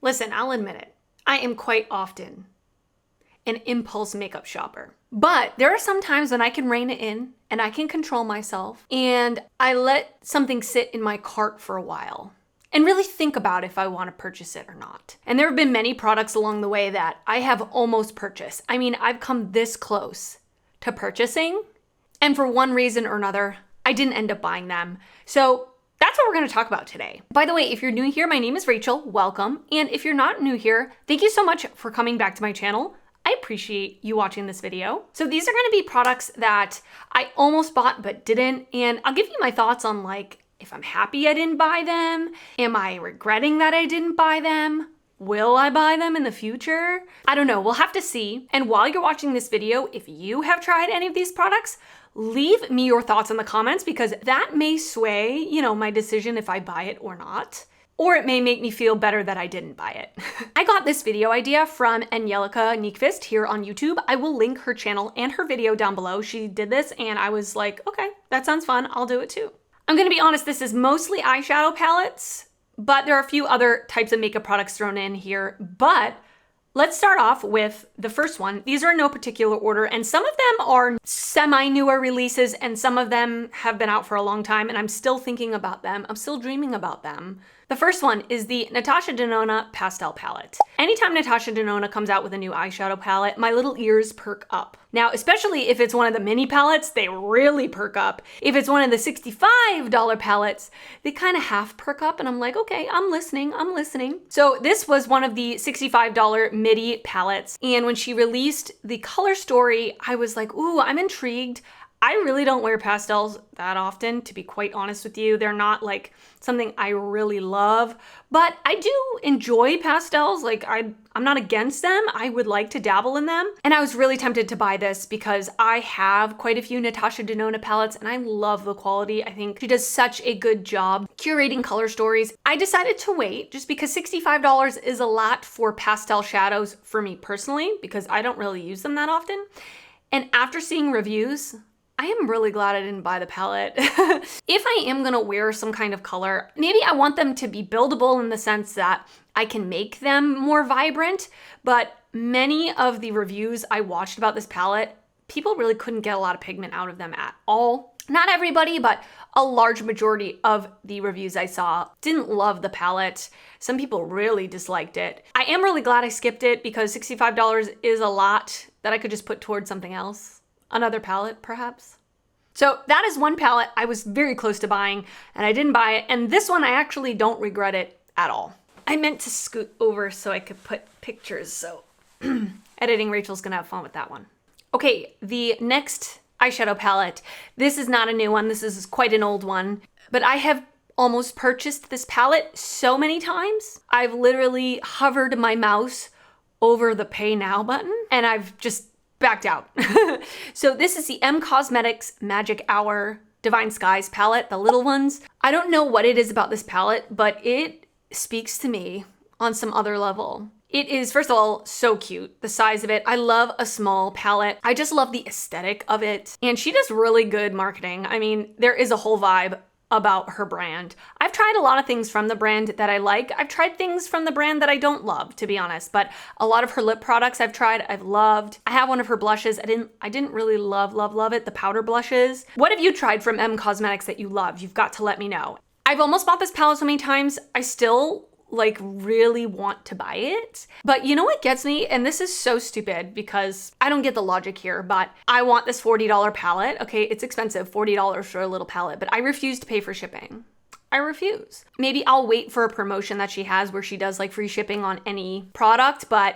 Listen, I'll admit it. I am quite often an impulse makeup shopper. But there are some times when I can rein it in and I can control myself and I let something sit in my cart for a while and really think about if I want to purchase it or not. And there have been many products along the way that I have almost purchased. I mean, I've come this close to purchasing, and for one reason or another, I didn't end up buying them. So that's what we're going to talk about today. By the way, if you're new here, my name is Rachel. Welcome. And if you're not new here, thank you so much for coming back to my channel. I appreciate you watching this video. So these are going to be products that I almost bought but didn't. And I'll give you my thoughts on like, if I'm happy I didn't buy them, am I regretting that I didn't buy them? Will I buy them in the future? I don't know, we'll have to see. And while you're watching this video, if you have tried any of these products, leave me your thoughts in the comments because that may sway, my decision if I buy it or not. Or it may make me feel better that I didn't buy it. I got this video idea from ANGELICA'S here on YouTube. I will link her channel and her video down below. She did this and I was like, okay, that sounds fun. I'll do it too. I'm gonna be honest, this is mostly eyeshadow palettes, but there are a few other types of makeup products thrown in here. But let's start off with the first one. These are in no particular order, and some of them are semi-newer releases, and some of them have been out for a long time, and I'm still thinking about them. I'm still dreaming about them. The first one is the Natasha Denona Pastel Palette. Anytime Natasha Denona comes out with a new eyeshadow palette, my little ears perk up. Now, especially if it's one of the mini palettes, they really perk up. If it's one of the $65 palettes, they kind of half perk up, and I'm like, okay, I'm listening. So this was one of the $65 midi palettes, and when she released the color story, I was like, ooh, I'm intrigued. I really don't wear pastels that often, to be quite honest with you. They're not like something I really love, but I do enjoy pastels. Like I'm not against them. I would like to dabble in them. And I was really tempted to buy this because I have quite a few Natasha Denona palettes and I love the quality. I think she does such a good job curating color stories. I decided to wait just because $65 is a lot for pastel shadows for me personally, because I don't really use them that often. And after seeing reviews, I am really glad I didn't buy the palette. If I am gonna wear some kind of color, maybe I want them to be buildable in the sense that I can make them more vibrant, but many of the reviews I watched about this palette, people really couldn't get a lot of pigment out of them at all. Not everybody, but a large majority of the reviews I saw didn't love the palette. Some people really disliked it. I am really glad I skipped it because $65 is a lot that I could just put towards something else. Another palette, perhaps. So that is one palette I was very close to buying and I didn't buy it. And this one, I actually don't regret it at all. I meant to scoot over so I could put pictures. So editing, Rachel's gonna have fun with that one. Okay, the next eyeshadow palette. This is not a new one. This is quite an old one, but I have almost purchased this palette so many times. I've literally hovered my mouse over the pay now button and I've just backed out. So this is the Cosmetics Magic Hour Divine Skies palette, the little ones. I don't know what it is about this palette, but it speaks to me on some other level. It is, first of all, so cute, the size of it. I love a small palette. I just love the aesthetic of it. And she does really good marketing. I mean, there is a whole vibe about her brand. I've tried a lot of things from the brand that I like. I've tried things from the brand that I don't love, to be honest, but a lot of her lip products I've tried, I've loved. I have one of her blushes. I didn't really love it, the powder blushes. What have you tried from Cosmetics that you love? You've got to let me know. I've almost bought this palette so many times. I still really want to buy it. But you know what gets me? And this is so stupid because I don't get the logic here, but I want this $40 palette. Okay, it's expensive, $40 for a little palette, but I refuse to pay for shipping. I refuse. Maybe I'll wait for a promotion that she has where she does like free shipping on any product, but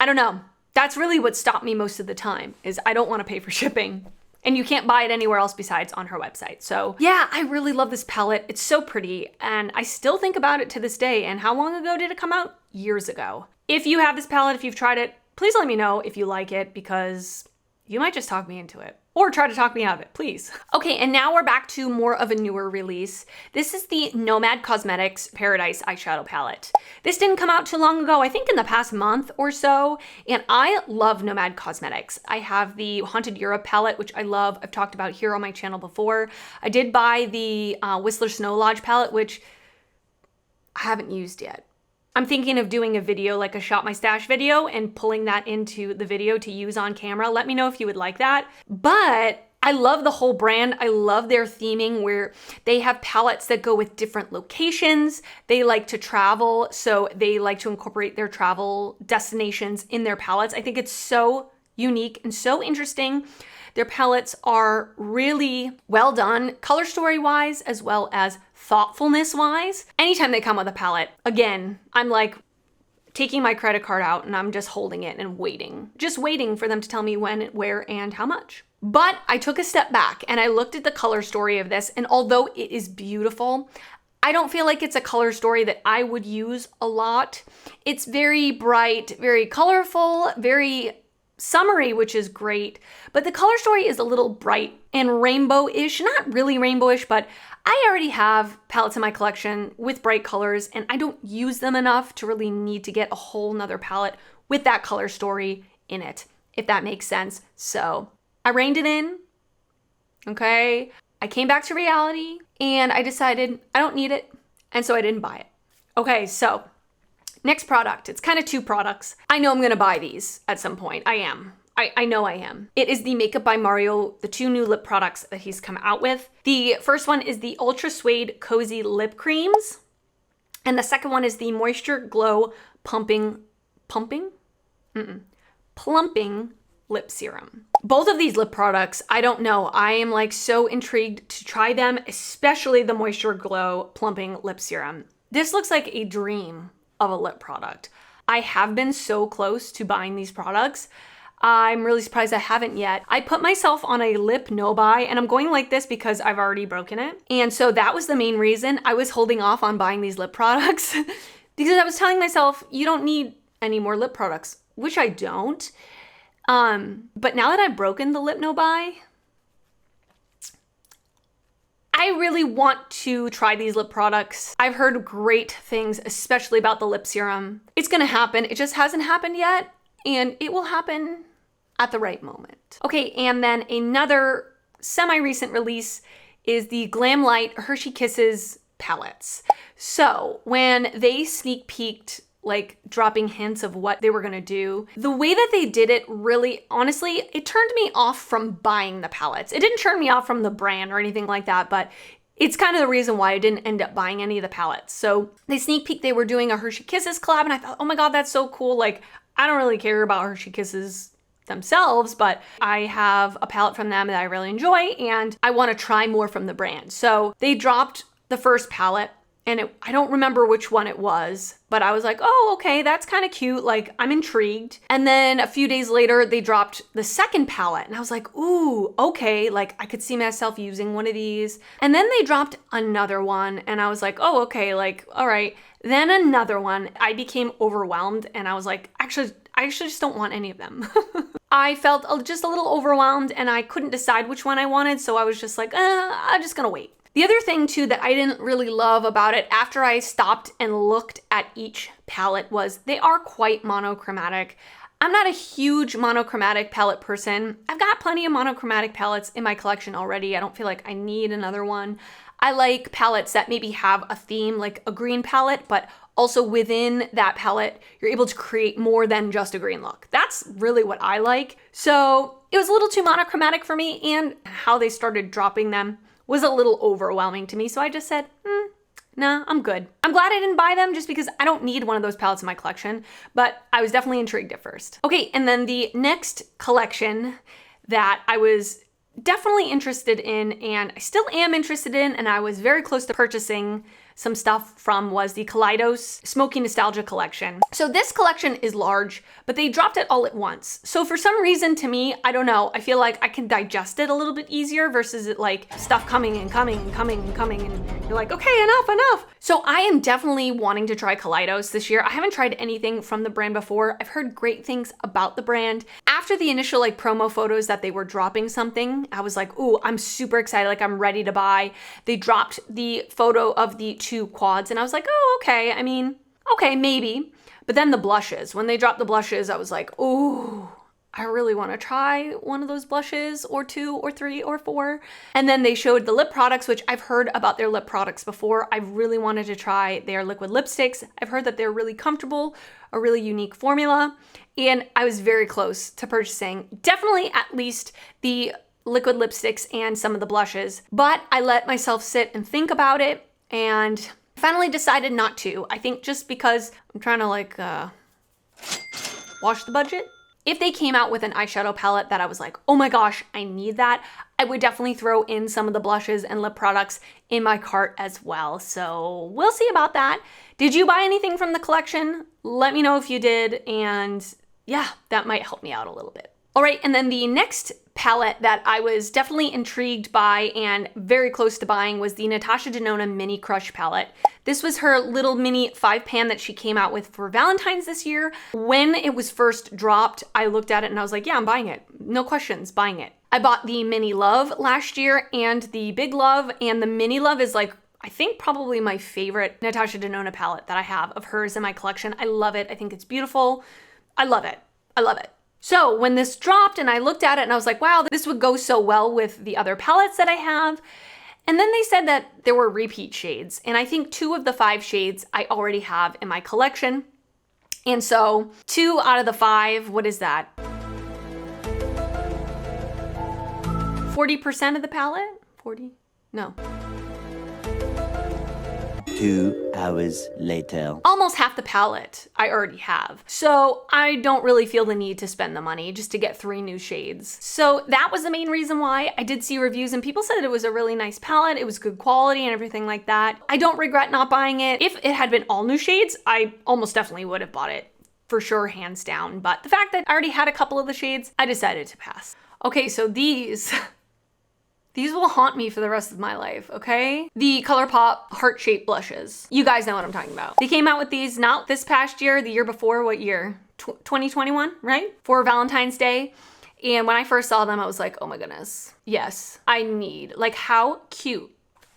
I don't know. That's really what stopped me most of the time is I don't want to pay for shipping. And you can't buy it anywhere else besides on her website. So yeah, I really love this palette. It's so pretty and I still think about it to this day. And how long ago did it come out? Years ago. If you have this palette, if you've tried it, please let me know if you like it because you might just talk me into it. Or try to talk me out of it, please. Okay, and now we're back to more of a newer release. This is the Nomad Cosmetics Paradise Eyeshadow Palette. This didn't come out too long ago, I think in the past month or so, and I love Nomad Cosmetics. I have the Haunted Europe palette, which I love. I've talked about here on my channel before. I did buy the Whistler Snow Lodge palette, which I haven't used yet. I'm thinking of doing a video, like a Shop My Stash video, and pulling that into the video to use on camera. Let me know if you would like that. But I love the whole brand. I love their theming where they have palettes that go with different locations. They like to travel, so they like to incorporate their travel destinations in their palettes. I think it's so unique and so interesting. Their palettes are really well done, color story wise, as well as thoughtfulness wise. Anytime they come with a palette, again, I'm like taking my credit card out and I'm just holding it and waiting, just waiting for them to tell me when, where, and how much. But I took a step back and I looked at the color story of this, and although it is beautiful, I don't feel like it's a color story that I would use a lot. It's very bright, very colorful, very summery, which is great, but the color story is a little bright and rainbow-ish, not really rainbowish, but I already have palettes in my collection with bright colors and I don't use them enough to really need to get a whole nother palette with that color story in it, if that makes sense. So I reined it in, okay? I came back to reality and I decided I don't need it, and so I didn't buy it. Okay, so next product. It's kind of two products. I know I'm gonna buy these at some point. I am. I know I am. It is the Makeup by Mario, the two new lip products that he's come out with. The first one is the Ultra Suede Cozy Lip Creams. And the second one is the Moisture Glow Plumping Lip Serum. Both of these lip products, I don't know. I am like so intrigued to try them, especially the Moisture Glow Plumping Lip Serum. This looks like a dream of a lip product. I have been so close to buying these products. I'm really surprised I haven't yet. I put myself on a lip no buy, and I'm going like this because I've already broken it. And so that was the main reason I was holding off on buying these lip products because I was telling myself, you don't need any more lip products, which I don't. But now that I've broken the lip no buy, I really want to try these lip products. I've heard great things, especially about the lip serum. It's gonna happen. It just hasn't happened yet, and it will happen at the right moment. Okay, and then another semi-recent release is the Glamlite Hershey Kisses palettes. So when they sneak peeked, like dropping hints of what they were gonna do, the way that they did it really, honestly, it turned me off from buying the palettes. It didn't turn me off from the brand or anything like that, but it's kind of the reason why I didn't end up buying any of the palettes. So they sneak peeked, they were doing a Hershey Kisses collab, and I thought, oh my God, that's so cool. Like, I don't really care about Hershey Kisses themselves, but I have a palette from them that I really enjoy, and I want to try more from the brand. So they dropped the first palette, and I don't remember which one it was, but I was like, oh, okay, that's kind of cute. Like, I'm intrigued. And then a few days later, they dropped the second palette, and I was like, ooh, okay, like I could see myself using one of these. And then they dropped another one, and I was like, oh, okay, like, all right. Then another one. I became overwhelmed, and I was like, actually, I just don't want any of them. I felt just a little overwhelmed, and I couldn't decide which one I wanted, so I was just like, I'm just gonna wait. The other thing too that I didn't really love about it after I stopped and looked at each palette was they are quite monochromatic. I'm not a huge monochromatic palette person. I've got plenty of monochromatic palettes in my collection already. I don't feel like I need another one. I like palettes that maybe have a theme, like a green palette, but also within that palette, you're able to create more than just a green look. That's really what I like. So it was a little too monochromatic for me, and how they started dropping them was a little overwhelming to me. So I just said, nah, I'm good. I'm glad I didn't buy them just because I don't need one of those palettes in my collection, but I was definitely intrigued at first. Okay, and then the next collection that I was definitely interested in, and I still am interested in, and I was very close to purchasing some stuff from, was the Collidos Smoky Nostalgia collection. So this collection is large, but they dropped it all at once. So for some reason, to me, I don't know, I feel like I can digest it a little bit easier versus it like stuff coming and coming and coming and coming, and you're like, okay, enough. So I am definitely wanting to try Collidos this year. I haven't tried anything from the brand before. I've heard great things about the brand. After the initial like promo photos that they were dropping something, I was like, ooh, I'm super excited, like I'm ready to buy. They dropped the photo of the two quads, and I was like, oh, okay. I mean, okay, maybe. But then the blushes, when they dropped the blushes, I was like, ooh, I really want to try one of those blushes or 2 or 3 or 4. And then they showed the lip products, which I've heard about their lip products before. I've really wanted to try their liquid lipsticks. I've heard that they're really comfortable, a really unique formula. And I was very close to purchasing definitely at least the liquid lipsticks and some of the blushes. But I let myself sit and think about it and finally decided not to. I think just because I'm trying to like wash the budget. If they came out with an eyeshadow palette that I was like, oh my gosh, I need that, I would definitely throw in some of the blushes and lip products in my cart as well. So we'll see about that. Did you buy anything from the collection? Let me know if you did. And yeah, that might help me out a little bit. All right, and then the next palette that I was definitely intrigued by and very close to buying was the Natasha Denona Mini Crush palette. This was her little mini 5-pan that she came out with for Valentine's this year. When it was first dropped, I looked at it and I was like, yeah, I'm buying it. No questions, buying it. I bought the Mini Love last year and the Big Love, and the Mini Love is like, I think probably my favorite Natasha Denona palette that I have of hers in my collection. I love it. I think it's beautiful. I love it. I love it. So when this dropped and I looked at it and I was like, wow, this would go so well with the other palettes that I have. And then they said that there were repeat shades. And I think 2 of the 5 shades I already have in my collection. And so 2 out of the 5, what is that? 40% of the palette? 40? No. 2 hours later. Almost half the palette I already have. So I don't really feel the need to spend the money just to get 3 new shades. So that was the main reason why. I did see reviews and people said it was a really nice palette. It was good quality and everything like that. I don't regret not buying it. If it had been all new shades, I almost definitely would have bought it for sure, hands down. But the fact that I already had a couple of the shades, I decided to pass. Okay, so these will haunt me for the rest of my life, okay? The ColourPop heart-shaped blushes. You guys know what I'm talking about. They came out with these not this past year, the year before, what year? 2021, right? For Valentine's Day. And when I first saw them, I was like, oh my goodness. Yes, I need. Like, how cute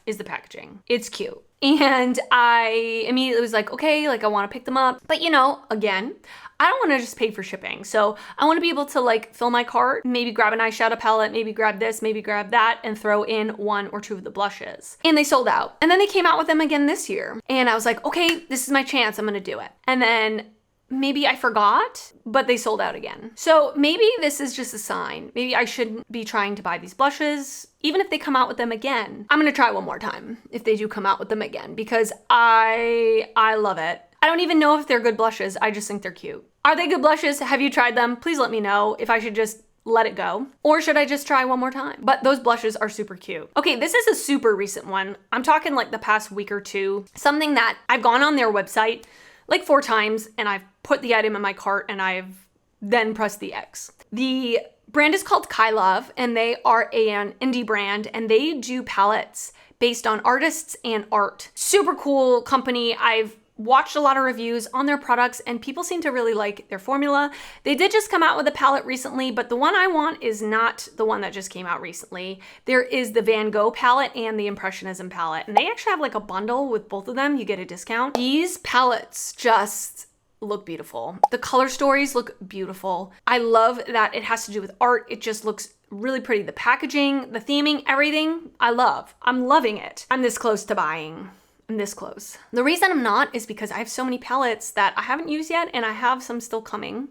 is the packaging? It's cute. And I immediately was like, okay, like I want to pick them up. But you know, again, I don't want to just pay for shipping. So I want to be able to like fill my cart, maybe grab an eyeshadow palette, maybe grab this, maybe grab that, and throw in 1 or 2 of the blushes. And they sold out. And then they came out with them again this year. And I was like, okay, this is my chance. I'm going to do it. And then maybe I forgot, but they sold out again. So maybe this is just a sign. Maybe I shouldn't be trying to buy these blushes. Even if they come out with them again, I'm going to try one more time if they do come out with them again, because I love it. I don't even know if they're good blushes. I just think they're cute. Are they good blushes? Have you tried them? Please let me know if I should just let it go or should I just try one more time? But those blushes are super cute. Okay, this is a super recent one. I'm talking like the past week or 2. Something that I've gone on their website like 4 times and I've put the item in my cart and I've then pressed the X. The brand is called Kylov and they are an indie brand and they do palettes based on artists and art. Super cool company. I've watched a lot of reviews on their products and people seem to really like their formula. They did just come out with a palette recently, but the one I want is not the one that just came out recently. There is the Van Gogh palette and the Impressionism palette, and they actually have like a bundle with both of them. You get a discount. These palettes just look beautiful. The color stories look beautiful. I love that it has to do with art. It just looks really pretty. The packaging, the theming, everything, I love. I'm loving it. I'm this close to buying. I'm this close. The reason I'm not is because I have so many palettes that I haven't used yet and I have some still coming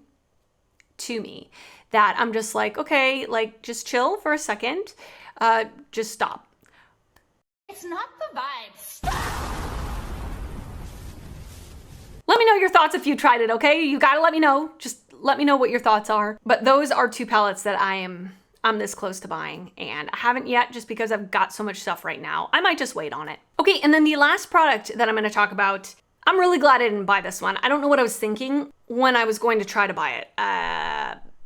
to me that I'm just like, okay, like just chill for a second. Just stop. It's not the vibe. Stop! Let me know your thoughts if you tried it, okay? You gotta let me know. Just let me know what your thoughts are. But those are 2 palettes that I'm this close to buying and I haven't yet just because I've got so much stuff right now. I might just wait on it. Okay, and then the last product that I'm going to talk about, I'm really glad I didn't buy this one. I don't know what I was thinking when I was going to try to buy it.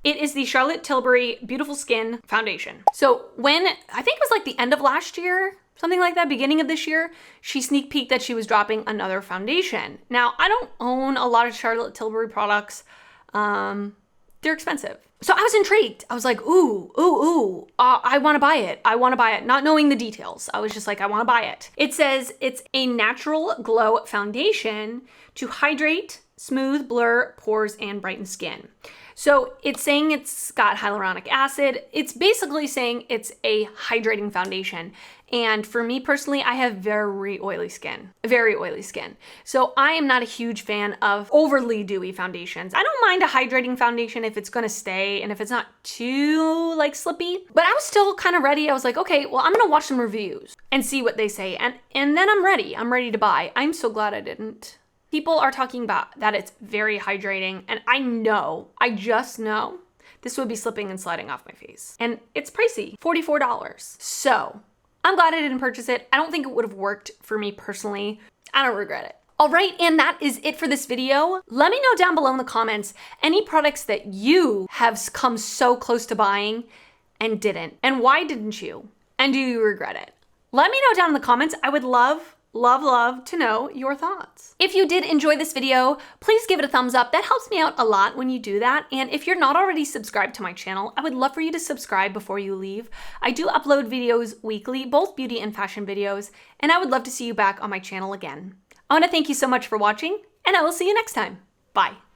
It is the Charlotte Tilbury Beautiful Skin Foundation. So when, I think it was like the end of last year, something like that, beginning of this year, she sneak peeked that she was dropping another foundation. Now, I don't own a lot of Charlotte Tilbury products. They're expensive. So I was intrigued. I was like, I want to buy it. I want to buy it. Not knowing the details. I was just like, I want to buy it. It says it's a natural glow foundation to hydrate, smooth, blur, pores, and brighten skin. So it's saying it's got hyaluronic acid. It's basically saying it's a hydrating foundation. And for me personally, I have very oily skin, So I am not a huge fan of overly dewy foundations. I don't mind a hydrating foundation if it's gonna stay and if it's not too like slippy, but I was still kind of ready. I was like, okay, well, I'm gonna watch some reviews and see what they say. And then I'm ready to buy. I'm so glad I didn't. People are talking about that it's very hydrating, and I just know this would be slipping and sliding off my face. And it's pricey, $44. So I'm glad I didn't purchase it. I don't think it would have worked for me personally. I don't regret it. All right, and that is it for this video. Let me know down below in the comments any products that you have come so close to buying and didn't, and why didn't you? And do you regret it? Let me know down in the comments. I would love to know your thoughts. If you did enjoy this video, please give it a thumbs up. That helps me out a lot when you do that. And if you're not already subscribed to my channel, I would love for you to subscribe before you leave. I do upload videos weekly, both beauty and fashion videos, and I would love to see you back on my channel again. I want to thank you so much for watching, and I will see you next time. Bye.